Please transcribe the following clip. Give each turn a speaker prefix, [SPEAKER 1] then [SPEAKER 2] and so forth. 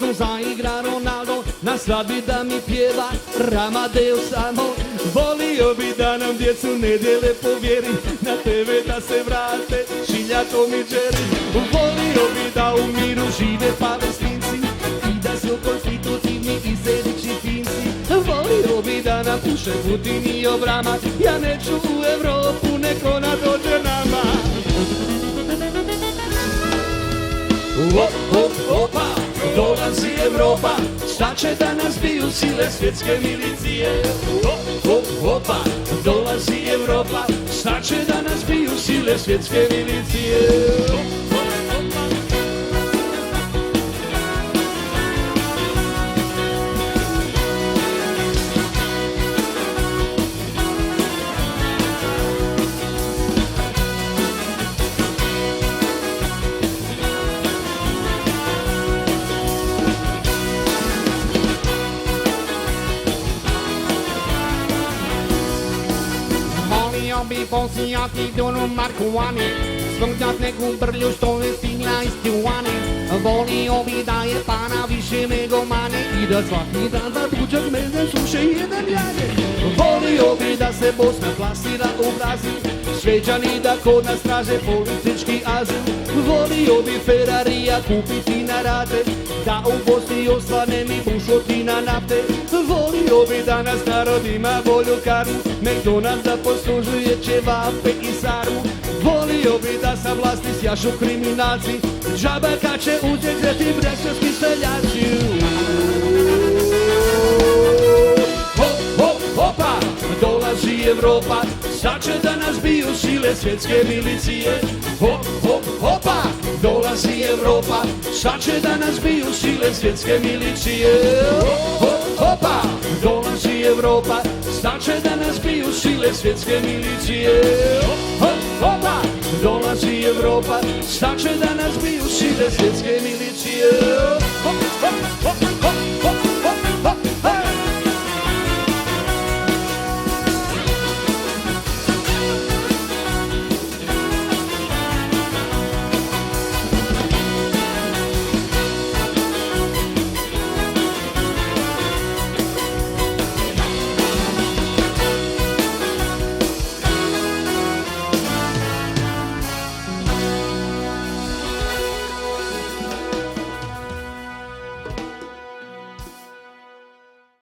[SPEAKER 1] Bosnu zaigra Ronaldo, na svadbi da mi pjeva Ramadeo samo. Volio bi da nam djecu nedjelje po vjeri, na TV da se vrate Šilja, Tom i Jerry. Volio bi da u miru žive Palestinci i da su konstitutivni i sedići Finci. Volio bi da nam puše Putin i Obama, ja neću u Evropu, nek ona dođe nama. Opa, dolazi Evropa, šta će da nas biju sile svjetske milicije? Opa, dolazi Evropa, šta će da nas biju sile svjetske milicije?
[SPEAKER 2] Bi posijati donu marihuane, smrtjat neku brlju što je stigla iz Tijuane. Volio bi da je para više nego mane i da svaki dan za tuđak mene suše jedan jane.
[SPEAKER 1] Volio bi da se Bosna plasira u Brazil, Šveđani da kod nas traže politički azil. Volio bi Ferrarija kupiti na rate, da u Bosni osvane mi bušotina nafte. Volio bi da nas narod ima bolju karmu, McDonald da poslužuje ćevape i sarmu. Volio bi da sa vlasti sjašu kriminalci, džaba kad će uzeti brežnevski seljaci. Opa, dolazi Evropa, sad će da nas biju sile svjetske milicije. Opa, dolazi Evropa, sad će da nas biju sile svjetske milicije. Opa, dolazi Evropa, sad će da nas biju sile svjetske milicije. Opa, dolazi Evropa, sad će da nas biju sile svjetske milicije.